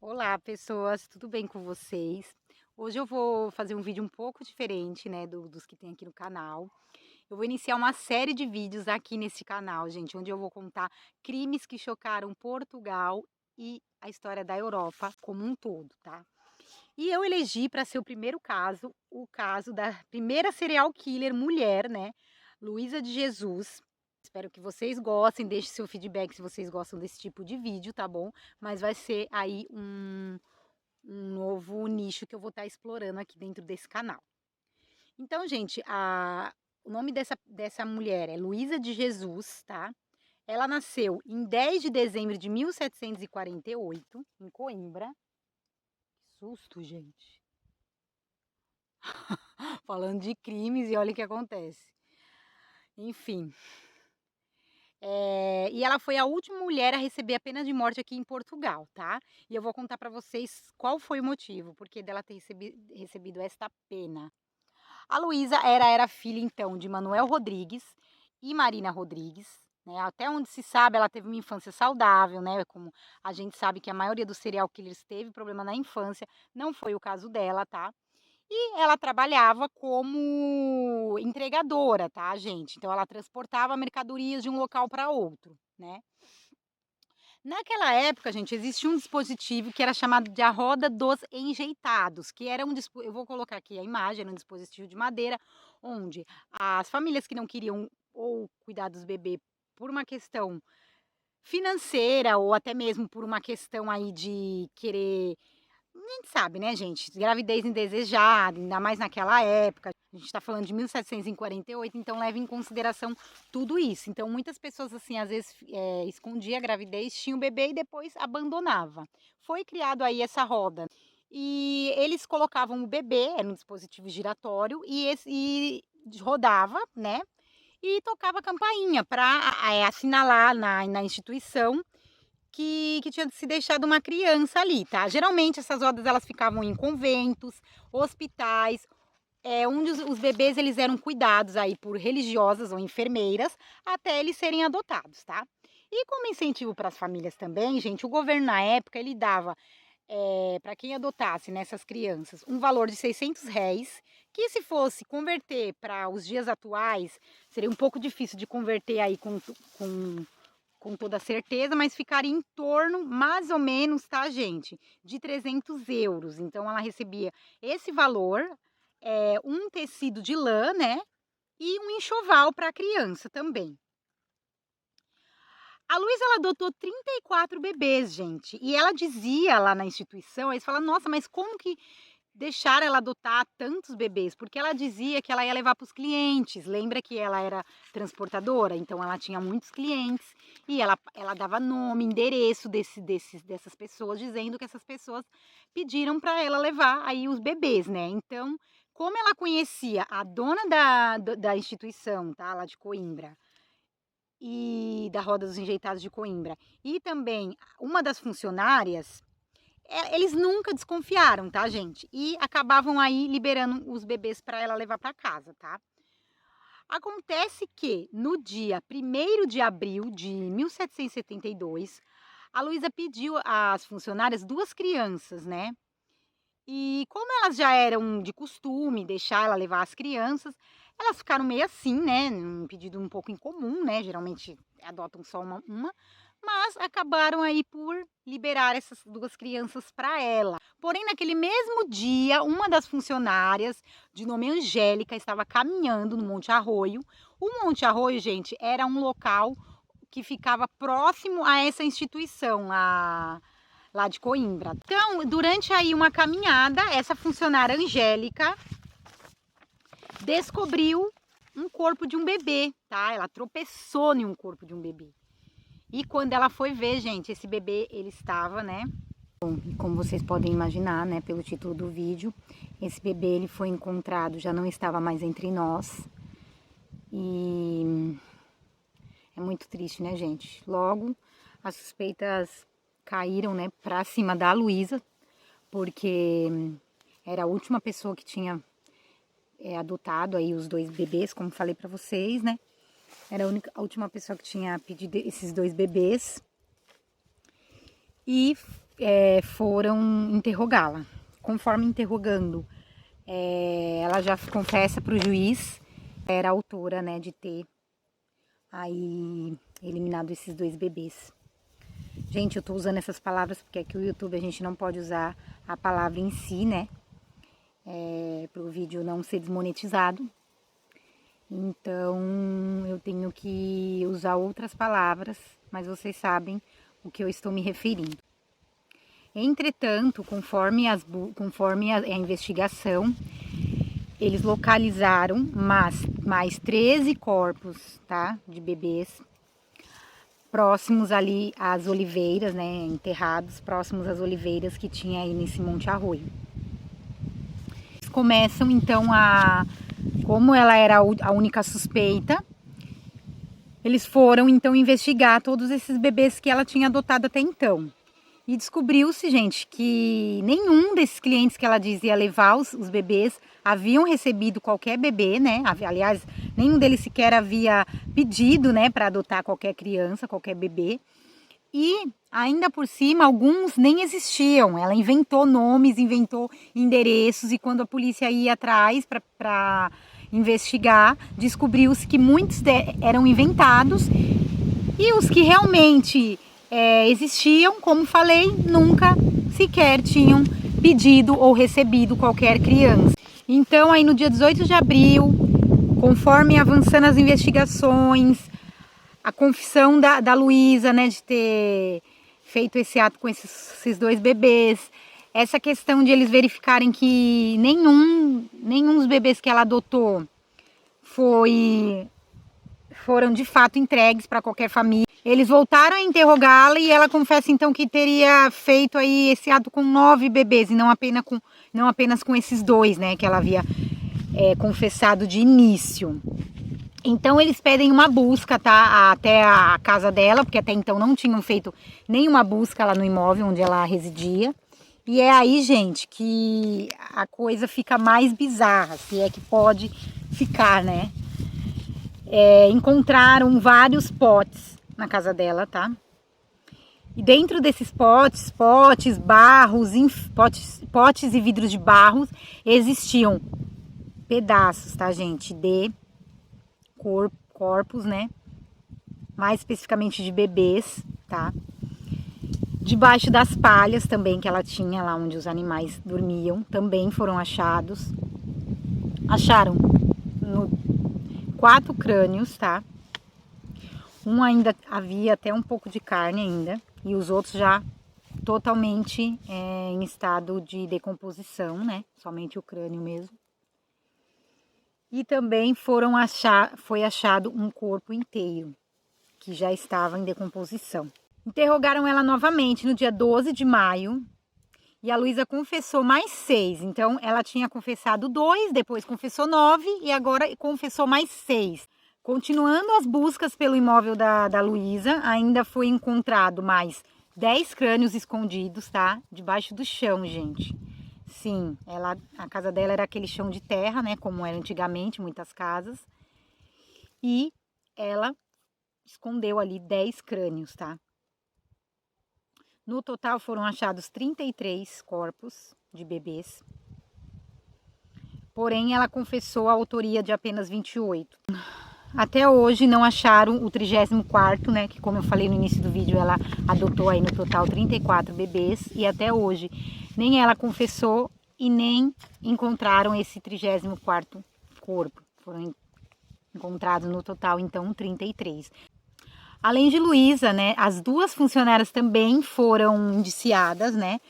Olá, pessoas, tudo bem com vocês? Hoje eu vou fazer um vídeo um pouco diferente, né, dos que tem aqui no canal. Eu vou iniciar uma série de vídeos aqui nesse canal, gente, onde eu vou contar crimes que chocaram Portugal e a história da Europa como um todo, tá? E eu elegi para ser o primeiro caso, o caso da primeira serial killer mulher, né, Luísa de Jesus. Espero que vocês gostem, deixe seu feedback se vocês gostam desse tipo de vídeo, tá bom? Mas vai ser aí um novo nicho que eu vou estar explorando aqui dentro desse canal. Então, gente, o nome dessa mulher é Luísa de Jesus, tá? Ela nasceu em 10 de dezembro de 1748, em Coimbra. Que susto, gente. Falando de crimes e olha o que acontece. Enfim. E ela foi a última mulher a receber a pena de morte aqui em Portugal, tá? E eu vou contar para vocês qual foi o motivo, porque dela ter recebido esta pena. A Luísa era filha, então, de Manuel Rodrigues e Marina Rodrigues, né? Até onde se sabe, ela teve uma infância saudável, né? Como a gente sabe que a maioria dos serial killers teve problema na infância, não foi o caso dela, tá? E ela trabalhava como entregadora, tá, gente? Então ela transportava mercadorias de um local para outro, né? Naquela época, gente, existia um dispositivo que era chamado de a roda dos enjeitados, que era eu vou colocar aqui a imagem, era um dispositivo de madeira, onde as famílias que não queriam ou cuidar dos bebês por uma questão financeira ou até mesmo por uma questão aí de querer, a gente sabe, né, gente, gravidez indesejada, ainda mais naquela época, a gente está falando de 1748, então leva em consideração tudo isso. Então muitas pessoas, assim, às vezes escondia a gravidez, tinha o bebê e depois abandonava. Foi criado aí essa roda. E eles colocavam o bebê, era um dispositivo giratório, e rodava, né, e tocava a campainha para assinalar na instituição que tinha se deixado uma criança ali, tá? Geralmente essas rodas elas ficavam em conventos, hospitais, onde os bebês eles eram cuidados aí por religiosas ou enfermeiras até eles serem adotados, tá? E como incentivo para as famílias também, gente, o governo na época ele dava para quem adotasse nessas crianças um valor de R$ 600, que se fosse converter para os dias atuais, seria um pouco difícil de converter aí com toda certeza, mas ficaria em torno, mais ou menos, tá, gente, de 300 euros. Então, ela recebia esse valor, um tecido de lã, né, e um enxoval para a criança também. A Luísa, ela adotou 34 bebês, gente, e ela dizia lá na instituição, eles falaram, nossa, mas como que deixaram ela adotar tantos bebês? Porque ela dizia que ela ia levar para os clientes. Lembra que ela era transportadora? Então ela tinha muitos clientes e ela dava nome, endereço dessas pessoas, dizendo que essas pessoas pediram para ela levar aí os bebês, né? Então, como ela conhecia a dona da instituição, tá? Lá de Coimbra, e da Roda dos Enjeitados de Coimbra, e também uma das funcionárias, eles nunca desconfiaram, tá, gente? E acabavam aí liberando os bebês para ela levar para casa, tá? Acontece que no dia 1º de abril de 1772, a Luísa pediu às funcionárias 2 crianças, né? E como elas já eram de costume deixar ela levar as crianças, elas ficaram meio assim, né? Um pedido um pouco incomum, né? Geralmente adotam só uma, mas acabaram aí por liberar essas 2 crianças para ela. Porém, naquele mesmo dia, uma das funcionárias, de nome Angélica, estava caminhando no Monte Arroio. O Monte Arroio, gente, era um local que ficava próximo a essa instituição lá de Coimbra. Então, durante aí uma caminhada, essa funcionária Angélica descobriu um corpo de um bebê, tá? Ela tropeçou em um corpo de um bebê. E quando ela foi ver, gente, esse bebê, ele estava, né? Bom, como vocês podem imaginar, né, pelo título do vídeo, esse bebê, ele foi encontrado, já não estava mais entre nós. E é muito triste, né, gente? Logo, as suspeitas caíram, né, pra cima da Luísa, porque era a última pessoa que tinha adotado aí os 2 bebês, como falei pra vocês, né? Era a última pessoa que tinha pedido esses 2 bebês. E foram interrogá-la. Conforme interrogando, ela já confessa para o juiz, era a autora, né, de ter aí eliminado esses 2 bebês. Gente, eu tô usando essas palavras porque aqui o YouTube a gente não pode usar a palavra em si, né, para o vídeo não ser desmonetizado. Então eu tenho que usar outras palavras, mas vocês sabem o que eu estou me referindo. Entretanto, conforme a investigação, eles localizaram mais 13 corpos, tá, de bebês próximos ali às oliveiras, né, enterrados próximos às oliveiras que tinha aí nesse Monte Arroio. Eles começam então como ela era a única suspeita, eles foram então investigar todos esses bebês que ela tinha adotado até então. E descobriu-se, gente, que nenhum desses clientes que ela dizia levar os bebês haviam recebido qualquer bebê, né? Aliás, nenhum deles sequer havia pedido, né, para adotar qualquer criança, qualquer bebê. E ainda por cima, alguns nem existiam. Ela inventou nomes, inventou endereços, e quando a polícia ia atrás para investigar, descobriu-se que muitos eram inventados, e os que realmente existiam, como falei, nunca sequer tinham pedido ou recebido qualquer criança. Então, aí no dia 18 de abril, conforme avançando as investigações, a confissão da Luísa, né, de ter feito esse ato com esses 2 bebês, essa questão de eles verificarem que nenhum dos bebês que ela adotou foram de fato entregues para qualquer família. Eles voltaram a interrogá-la e ela confessa então que teria feito aí esse ato com 9 bebês e não apenas com esses 2, né, que ela havia confessado de início. Então eles pedem uma busca, tá, até a casa dela, porque até então não tinham feito nenhuma busca lá no imóvel onde ela residia. E é aí, gente, que a coisa fica mais bizarra, se é que pode ficar, né? Encontraram vários potes na casa dela, tá? E dentro desses potes, barros, potes e vidros de barros, existiam pedaços, tá, gente, de corpos, né? Mais especificamente de bebês, tá? Debaixo das palhas também que ela tinha lá onde os animais dormiam, também foram achados. Acharam 4 crânios, tá? Um ainda havia até um pouco de carne ainda, e os outros já totalmente em estado de decomposição, né? Somente o crânio mesmo. E também foi achado um corpo inteiro, que já estava em decomposição. Interrogaram ela novamente no dia 12 de maio, e a Luísa confessou mais 6. Então, ela tinha confessado 2, depois confessou 9 e agora confessou mais 6. Continuando as buscas pelo imóvel da Luísa, ainda foi encontrado mais 10 crânios escondidos, tá? Debaixo do chão, gente. Sim, a casa dela era aquele chão de terra, né? Como era antigamente, muitas casas. E ela escondeu ali 10 crânios, tá? No total foram achados 33 corpos de bebês. Porém, ela confessou a autoria de apenas 28. Até hoje não acharam o 34º, né, que como eu falei no início do vídeo, ela adotou aí no total 34 bebês, e até hoje nem ela confessou e nem encontraram esse 34º corpo. Foram encontrados no total, então, 33. Além de Luísa, né, as 2 funcionárias também foram indiciadas, né,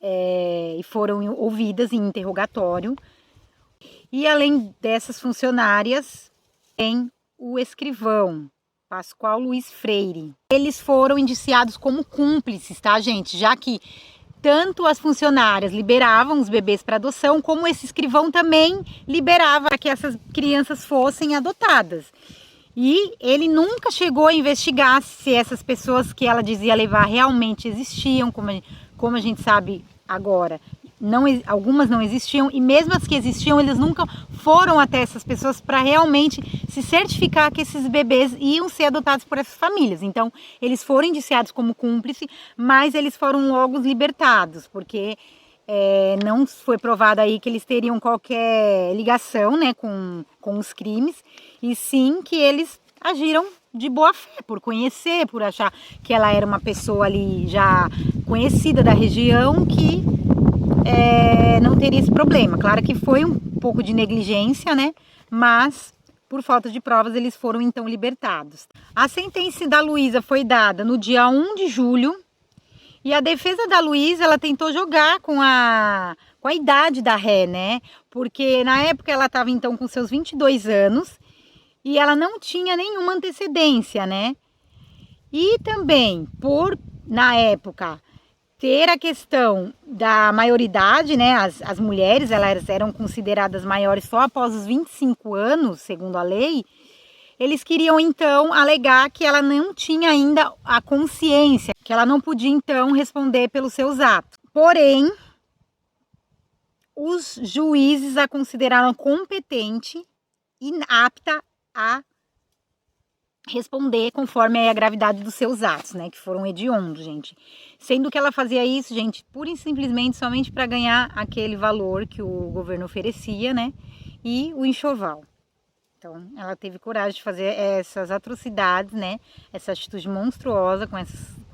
e foram ouvidas em interrogatório. E além dessas funcionárias, tem o escrivão, Pascoal Luiz Freire. Eles foram indiciados como cúmplices, tá, gente? Já que tanto as funcionárias liberavam os bebês para adoção, como esse escrivão também liberava que essas crianças fossem adotadas. E ele nunca chegou a investigar se essas pessoas que ela dizia levar realmente existiam, como a gente sabe agora. algumas não existiam, e mesmo as que existiam, eles nunca foram até essas pessoas para realmente se certificar que esses bebês iam ser adotados por essas famílias. Então, eles foram indiciados como cúmplice, mas eles foram logo libertados, porque não foi provado aí que eles teriam qualquer ligação, né, com os crimes, e sim que eles agiram de boa fé, por conhecer, por achar que ela era uma pessoa ali já conhecida da região, que não teria esse problema. Claro que foi um pouco de negligência, né, mas por falta de provas eles foram então libertados. A sentença da Luísa foi dada no dia 1 de julho, e a defesa da Luísa, ela tentou jogar com a idade da ré, né? Porque na época ela estava então com seus 22 anos e ela não tinha nenhuma antecedência, né? E também, na época, ter a questão da maioridade, né? As mulheres, elas eram consideradas maiores só após os 25 anos, segundo a lei. Eles queriam então alegar que ela não tinha ainda a consciência, que ela não podia então responder pelos seus atos. Porém, os juízes a consideraram competente e apta a responder conforme a gravidade dos seus atos, né, que foram hediondos, gente. Sendo que ela fazia isso, gente, pura e simplesmente somente para ganhar aquele valor que o governo oferecia, né, e o enxoval. Então, ela teve coragem de fazer essas atrocidades, né? Essa atitude monstruosa com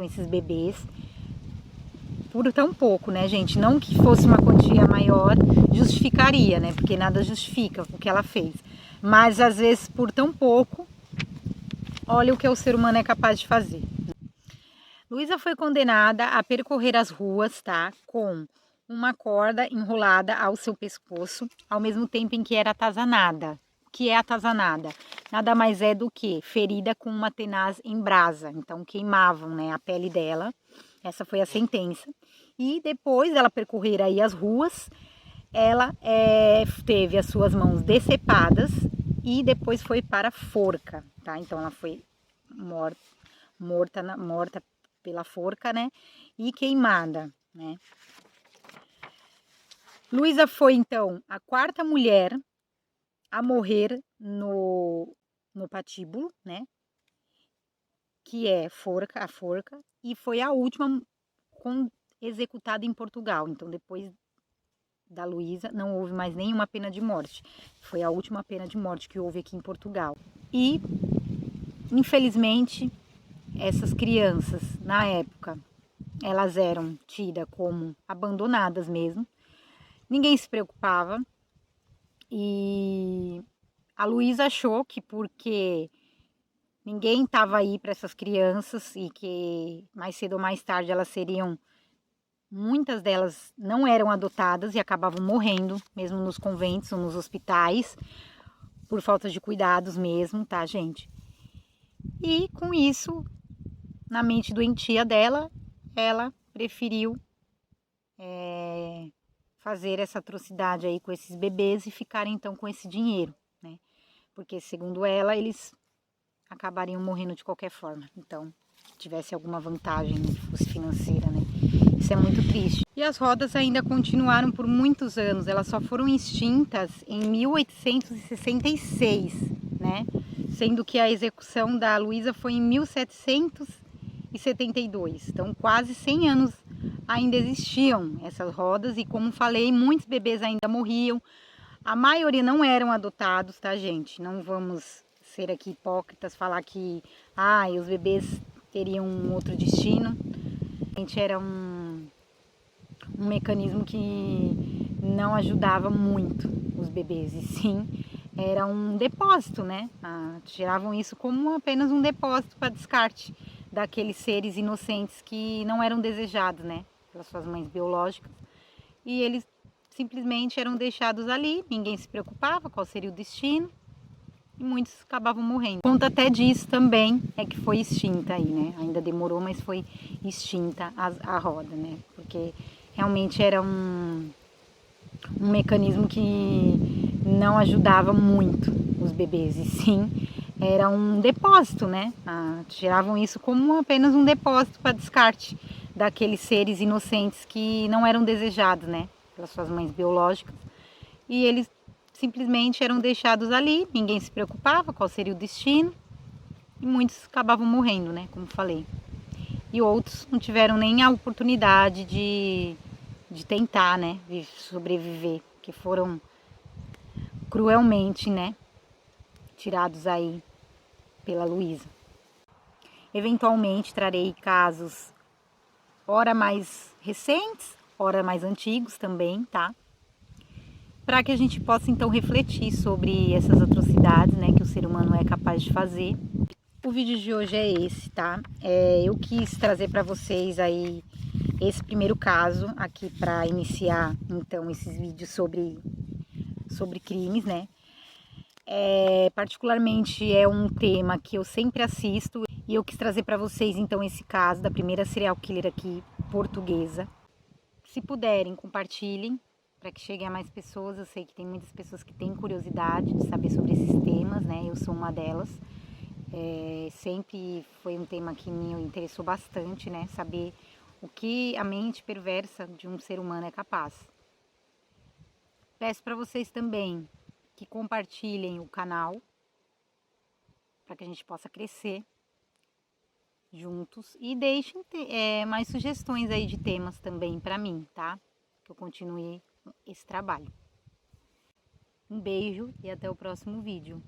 esses bebês. Por tão pouco, né, gente? Não que fosse uma quantia maior, justificaria, né? Porque nada justifica o que ela fez. Mas, às vezes, por tão pouco, olha o que o ser humano é capaz de fazer. Luísa foi condenada a percorrer as ruas, tá? Com uma corda enrolada ao seu pescoço, ao mesmo tempo em que era atazanada. Que é atazanada? Nada mais é do que ferida com uma tenaz em brasa. Então queimavam, né, a pele dela. Essa foi a sentença. E depois dela percorrer aí as ruas, ela teve as suas mãos decepadas e depois foi para a forca, tá? Então ela foi morta pela forca, né? E queimada, né? Luísa foi então a quarta mulher a morrer no patíbulo, né? Que é a forca, e foi a última executada em Portugal. Então, depois da Luísa, não houve mais nenhuma pena de morte. Foi a última pena de morte que houve aqui em Portugal. E, infelizmente, essas crianças, na época, elas eram tidas como abandonadas mesmo. Ninguém se preocupava. E a Luísa achou que porque ninguém estava aí para essas crianças e que mais cedo ou mais tarde muitas delas não eram adotadas e acabavam morrendo, mesmo nos conventos ou nos hospitais, por falta de cuidados mesmo, tá, gente? E com isso, na mente doentia dela, ela preferiu fazer essa atrocidade aí com esses bebês e ficarem então com esse dinheiro, né? Porque segundo ela, eles acabariam morrendo de qualquer forma. Então, se tivesse alguma vantagem, que fosse financeira, né? Isso é muito triste. E as rodas ainda continuaram por muitos anos. Elas só foram extintas em 1866, né? Sendo que a execução da Luísa foi em 1772. Então, quase 100 anos ainda existiam essas rodas e, como falei, muitos bebês ainda morriam. A maioria não eram adotados, tá, gente? Não vamos ser aqui hipócritas, falar que os bebês teriam um outro destino. Realmente era um mecanismo que não ajudava muito os bebês, e sim era um depósito, né? Tiravam isso como apenas um depósito para descarte daqueles seres inocentes que não eram desejados, né, pelas suas mães biológicas, e eles simplesmente eram deixados ali, ninguém se preocupava qual seria o destino, e muitos acabavam morrendo. Conta até disso também é que foi extinta aí, né, ainda demorou, mas foi extinta a roda, né, porque realmente era um mecanismo que não ajudava muito os bebês, e sim era um depósito, né? Tiravam isso como apenas um depósito para descarte daqueles seres inocentes que não eram desejados, né? pelas suas mães biológicas, e eles simplesmente eram deixados ali, ninguém se preocupava qual seria o destino, e muitos acabavam morrendo, né, como falei. E outros não tiveram nem a oportunidade de tentar, né, de sobreviver, que foram cruelmente, né, tirados aí pela Luísa. Eventualmente trarei casos ora mais recentes, ora mais antigos também, tá? Para que a gente possa então refletir sobre essas atrocidades, né, que o ser humano é capaz de fazer. O vídeo de hoje é esse, tá? Eu quis trazer para vocês aí esse primeiro caso aqui para iniciar então esses vídeos sobre crimes, né? Particularmente é um tema que eu sempre assisto e eu quis trazer para vocês então esse caso da primeira serial killer aqui portuguesa. Se puderem, compartilhem para que chegue a mais pessoas. Eu sei que tem muitas pessoas que têm curiosidade de saber sobre esses temas, né? Eu sou uma delas. Sempre foi um tema que me interessou bastante, né? Saber o que a mente perversa de um ser humano é capaz. Peço para vocês também que compartilhem o canal para que a gente possa crescer juntos e deixem mais sugestões aí de temas também para mim, tá? Que eu continue esse trabalho. Um beijo e até o próximo vídeo.